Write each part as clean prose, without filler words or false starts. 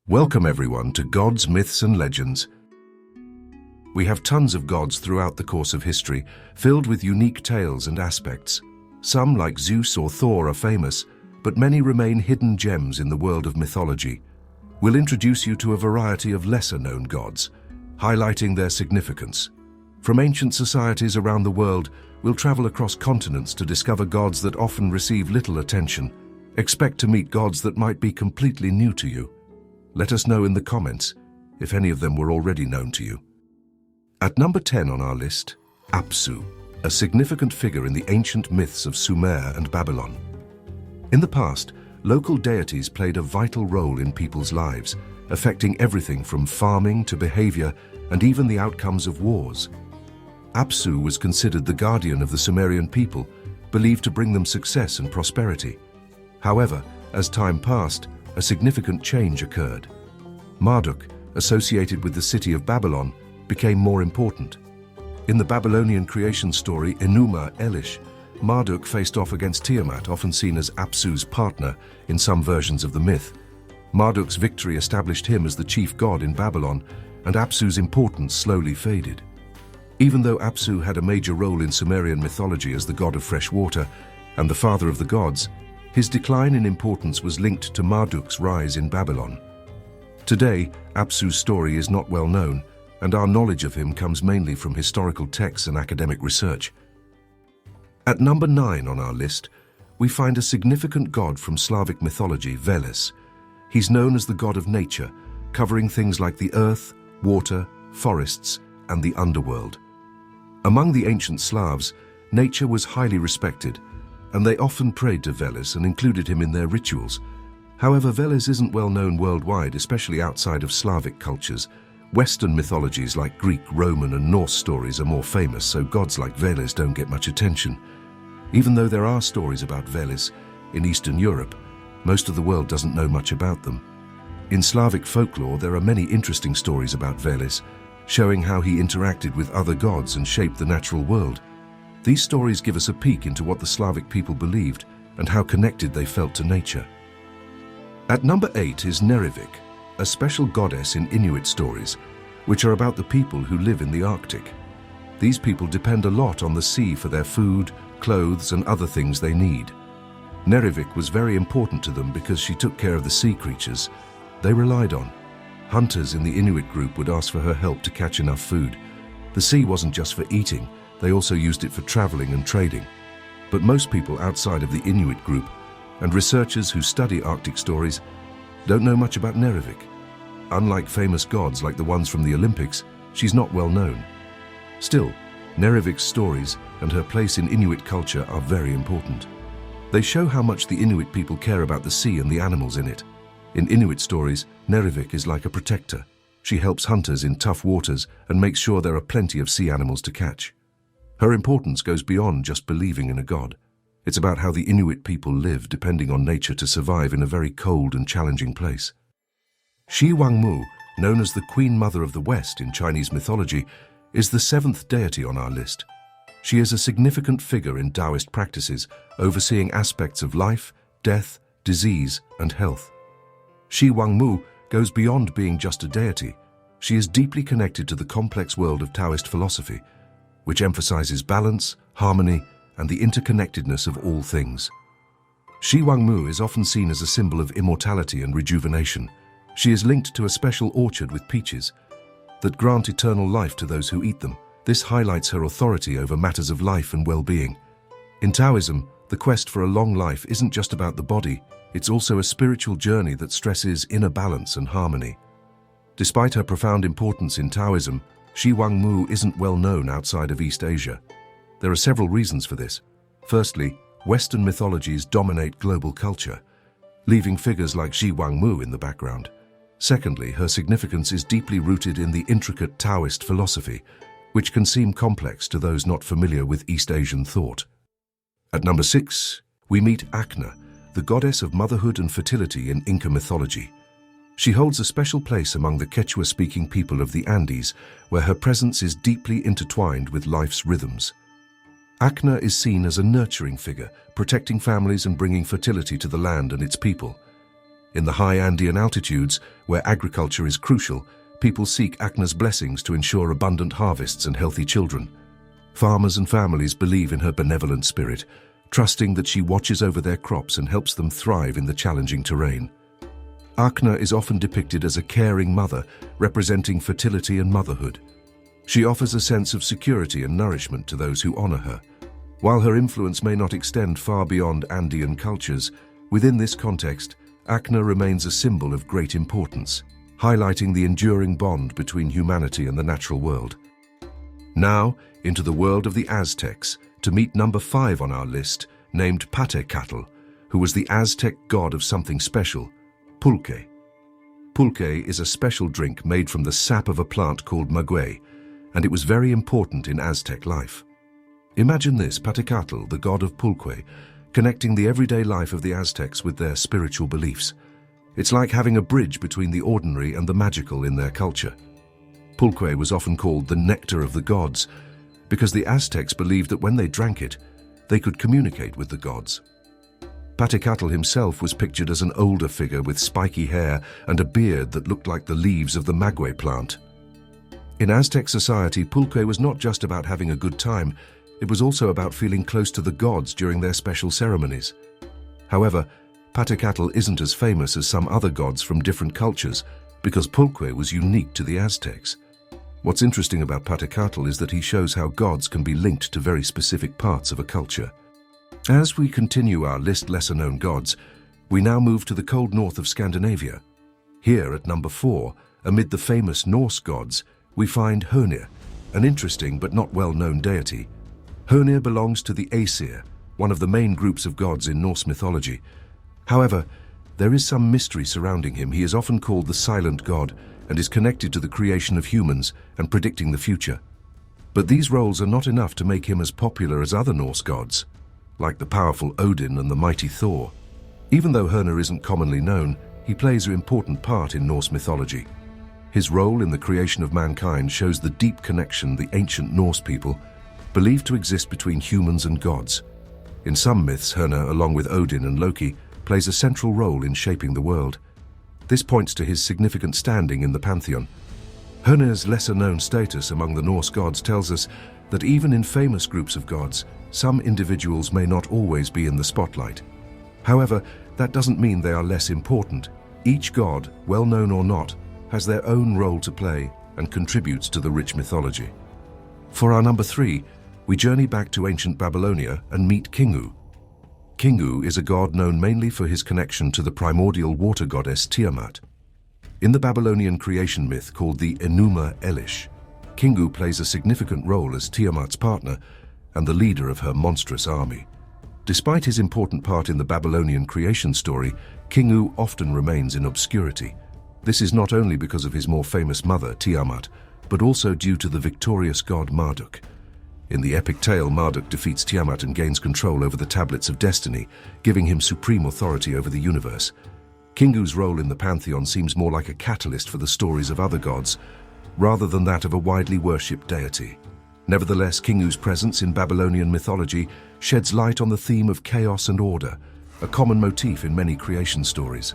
Welcome everyone to Gods, Myths and Legends. We have tons of gods throughout the course of history, filled with unique tales and aspects. Some, like Zeus or Thor, are famous, but many remain hidden gems in the world of mythology. We'll introduce you to a variety of lesser-known gods, highlighting their significance. From ancient societies around the world, we'll travel across continents to discover gods that often receive little attention. Expect to meet gods that might be completely new to you. Let us know in the comments if any of them were already known to you. At number 10 on our list, Apsu, a significant figure in the ancient myths of Sumer and Babylon. In the past, local deities played a vital role in people's lives, affecting everything from farming to behavior and even the outcomes of wars. Apsu was considered the guardian of the Sumerian people, believed to bring them success and prosperity. However, as time passed, a significant change occurred. Marduk, associated with the city of Babylon, became more important. In the Babylonian creation story Enuma Elish, Marduk faced off against Tiamat, often seen as Apsu's partner in some versions of the myth. Marduk's victory established him as the chief god in Babylon, and Apsu's importance slowly faded. Even though Apsu had a major role in Sumerian mythology as the god of fresh water and the father of the gods, his decline in importance was linked to Marduk's rise in Babylon. Today, Apsu's story is not well known, and our knowledge of him comes mainly from historical texts and academic research. At number 9 on our list, we find a significant god from Slavic mythology, Veles. He's known as the god of nature, covering things like the earth, water, forests, and the underworld. Among the ancient Slavs, nature was highly respected, and they often prayed to Veles and included him in their rituals. However, Veles isn't well known worldwide, especially outside of Slavic cultures. Western mythologies like Greek, Roman, and Norse stories are more famous, so gods like Veles don't get much attention. Even though there are stories about Veles in Eastern Europe, most of the world doesn't know much about them. In Slavic folklore, there are many interesting stories about Veles, showing how he interacted with other gods and shaped the natural world. These stories give us a peek into what the Slavic people believed and how connected they felt to nature. At number 8 is Nerrivik, a special goddess in Inuit stories, which are about the people who live in the Arctic. These people depend a lot on the sea for their food, clothes, and other things they need. Nerrivik was very important to them because she took care of the sea creatures they relied on. Hunters in the Inuit group would ask for her help to catch enough food. The sea wasn't just for eating, they also used it for traveling and trading. But most people outside of the Inuit group and researchers who study Arctic stories don't know much about Nerrivik. Unlike famous gods like the ones from the Olympics, she's not well known. Still, Nerrivik's stories and her place in Inuit culture are very important. They show how much the Inuit people care about the sea and the animals in it. In Inuit stories, Nerrivik is like a protector. She helps hunters in tough waters and makes sure there are plenty of sea animals to catch. Her importance goes beyond just believing in a god. It's about how the Inuit people live depending on nature to survive in a very cold and challenging place. Wangmu, known as the Queen Mother of the West in Chinese mythology, is the 7th deity on our list. She is a significant figure in Taoist practices, overseeing aspects of life, death, disease, and health. Wangmu goes beyond being just a deity. She is deeply connected to the complex world of Taoist philosophy, which emphasizes balance, harmony, and the interconnectedness of all things. Wangmu is often seen as a symbol of immortality and rejuvenation. She is linked to a special orchard with peaches that grant eternal life to those who eat them. This highlights her authority over matters of life and well-being. In Taoism, the quest for a long life isn't just about the body, it's also a spiritual journey that stresses inner balance and harmony. Despite her profound importance in Taoism, Wangmu isn't well known outside of East Asia. There are several reasons for this. Firstly, Western mythologies dominate global culture, leaving figures like Wangmu in the background. Secondly, her significance is deeply rooted in the intricate Taoist philosophy, which can seem complex to those not familiar with East Asian thought. At number 6, we meet Akna, the goddess of motherhood and fertility in Inca mythology. She holds a special place among the Quechua-speaking people of the Andes, where her presence is deeply intertwined with life's rhythms. Akna is seen as a nurturing figure, protecting families and bringing fertility to the land and its people. In the high Andean altitudes, where agriculture is crucial, people seek Akna's blessings to ensure abundant harvests and healthy children. Farmers and families believe in her benevolent spirit, trusting that she watches over their crops and helps them thrive in the challenging terrain. Akna is often depicted as a caring mother, representing fertility and motherhood. She offers a sense of security and nourishment to those who honor her. While her influence may not extend far beyond Andean cultures, within this context, Akna remains a symbol of great importance, highlighting the enduring bond between humanity and the natural world. Now, into the world of the Aztecs, to meet number 5 on our list, named Patecatl, who was the Aztec god of something special, pulque. Pulque is a special drink made from the sap of a plant called maguey, and it was very important in Aztec life. Imagine this, Patecatl, the god of pulque, connecting the everyday life of the Aztecs with their spiritual beliefs. It's like having a bridge between the ordinary and the magical in their culture. Pulque was often called the nectar of the gods, because the Aztecs believed that when they drank it, they could communicate with the gods. Patecatl himself was pictured as an older figure with spiky hair and a beard that looked like the leaves of the maguey plant. In Aztec society, pulque was not just about having a good time, it was also about feeling close to the gods during their special ceremonies. However, Patecatl isn't as famous as some other gods from different cultures because pulque was unique to the Aztecs. What's interesting about Patecatl is that he shows how gods can be linked to very specific parts of a culture. As we continue our list lesser-known gods, we now move to the cold north of Scandinavia. Here, at number 4, amid the famous Norse gods, we find Hoenir, an interesting but not well-known deity. Hoenir belongs to the Aesir, one of the main groups of gods in Norse mythology. However, there is some mystery surrounding him. He is often called the Silent God and is connected to the creation of humans and predicting the future. But these roles are not enough to make him as popular as other Norse gods, like the powerful Odin and the mighty Thor. Even though Hoenir isn't commonly known, he plays an important part in Norse mythology. His role in the creation of mankind shows the deep connection the ancient Norse people believed to exist between humans and gods. In some myths, Hoenir, along with Odin and Loki, plays a central role in shaping the world. This points to his significant standing in the pantheon. Hoenir's lesser-known status among the Norse gods tells us that even in famous groups of gods, some individuals may not always be in the spotlight. However, that doesn't mean they are less important. Each god, well-known or not, has their own role to play and contributes to the rich mythology. For our number 3, we journey back to ancient Babylonia and meet Kingu. Kingu is a god known mainly for his connection to the primordial water goddess Tiamat. In the Babylonian creation myth called the Enuma Elish, Kingu plays a significant role as Tiamat's partner and the leader of her monstrous army. Despite his important part in the Babylonian creation story, Kingu often remains in obscurity. This is not only because of his more famous mother, Tiamat, but also due to the victorious god Marduk. In the epic tale, Marduk defeats Tiamat and gains control over the Tablets of Destiny, giving him supreme authority over the universe. Kingu's role in the pantheon seems more like a catalyst for the stories of other gods, rather than that of a widely worshipped deity. Nevertheless, Kingu's presence in Babylonian mythology sheds light on the theme of chaos and order, a common motif in many creation stories.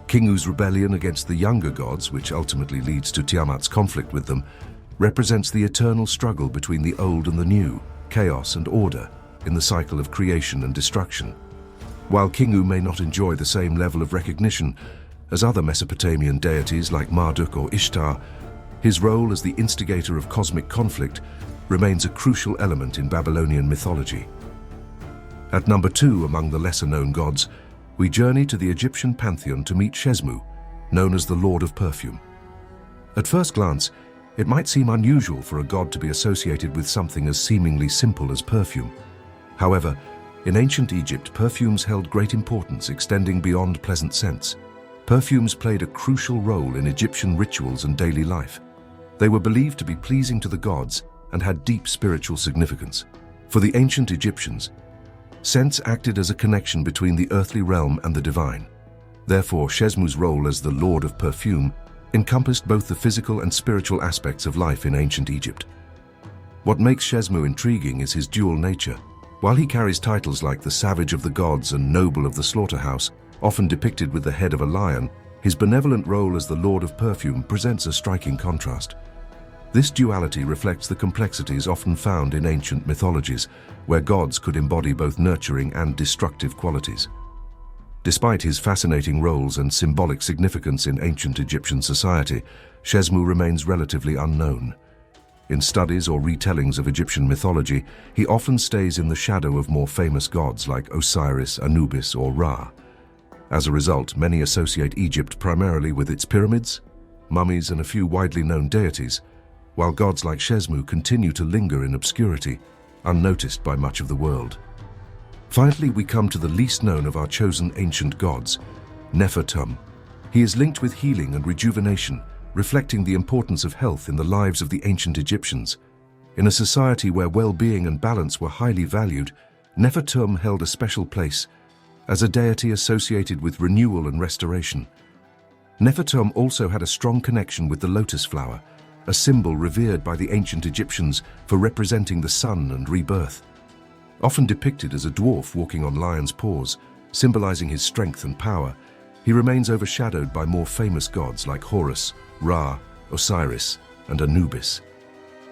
Kingu's rebellion against the younger gods, which ultimately leads to Tiamat's conflict with them, represents the eternal struggle between the old and the new, chaos and order, in the cycle of creation and destruction. While Kingu may not enjoy the same level of recognition as other Mesopotamian deities like Marduk or Ishtar, his role as the instigator of cosmic conflict remains a crucial element in Babylonian mythology. At number 2 among the lesser-known gods, we journey to the Egyptian pantheon to meet Shezmu, known as the Lord of Perfume. At first glance, it might seem unusual for a god to be associated with something as seemingly simple as perfume. However, in ancient Egypt, perfumes held great importance, extending beyond pleasant scents. Perfumes played a crucial role in Egyptian rituals and daily life. They were believed to be pleasing to the gods and had deep spiritual significance. For the ancient Egyptians, scents acted as a connection between the earthly realm and the divine. Therefore, Shezmu's role as the Lord of Perfume encompassed both the physical and spiritual aspects of life in ancient Egypt. What makes Shezmu intriguing is his dual nature. While he carries titles like the Savage of the Gods and Noble of the Slaughterhouse, Often depicted with the head of a lion, his benevolent role as the Lord of Perfume presents a striking contrast. This duality reflects the complexities often found in ancient mythologies, where gods could embody both nurturing and destructive qualities. Despite his fascinating roles and symbolic significance in ancient Egyptian society, Shezmu remains relatively unknown. In studies or retellings of Egyptian mythology, he often stays in the shadow of more famous gods like Osiris, Anubis, or Ra. As a result, many associate Egypt primarily with its pyramids, mummies, and a few widely known deities, while gods like Shezmu continue to linger in obscurity, unnoticed by much of the world. Finally, we come to the least known of our chosen ancient gods, Nefer-Tum. He is linked with healing and rejuvenation, reflecting the importance of health in the lives of the ancient Egyptians. In a society where well-being and balance were highly valued, Nefer-Tum held a special place as a deity associated with renewal and restoration. Nefer-Tum also had a strong connection with the lotus flower, a symbol revered by the ancient Egyptians for representing the sun and rebirth. Often depicted as a dwarf walking on lion's paws, symbolizing his strength and power, he remains overshadowed by more famous gods like Horus, Ra, Osiris, and Anubis.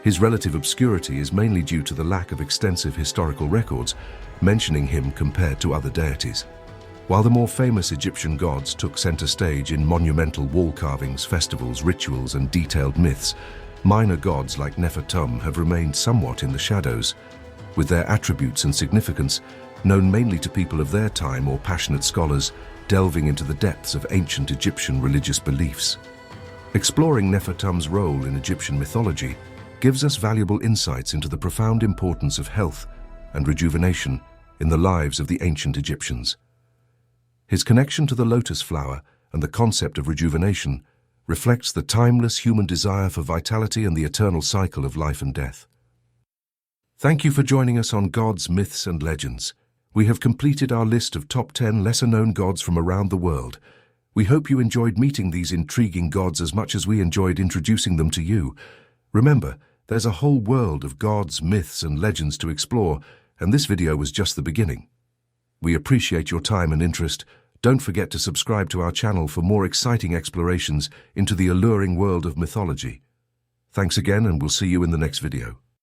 His relative obscurity is mainly due to the lack of extensive historical records mentioning him compared to other deities. While the more famous Egyptian gods took center stage in monumental wall carvings, festivals, rituals, and detailed myths, minor gods like Nefer-Tum have remained somewhat in the shadows, with their attributes and significance known mainly to people of their time or passionate scholars delving into the depths of ancient Egyptian religious beliefs. Exploring Nefer-Tum's role in Egyptian mythology gives us valuable insights into the profound importance of health and rejuvenation in the lives of the ancient Egyptians. His connection to the lotus flower and the concept of rejuvenation reflects the timeless human desire for vitality and the eternal cycle of life and death. Thank you for joining us on Gods, Myths and Legends. We have completed our list of top 10 lesser-known gods from around the world. We hope you enjoyed meeting these intriguing gods as much as we enjoyed introducing them to you. Remember, there's a whole world of gods, myths and legends to explore, and this video was just the beginning. We appreciate your time and interest. Don't forget to subscribe to our channel for more exciting explorations into the alluring world of mythology. Thanks again, and we'll see you in the next video.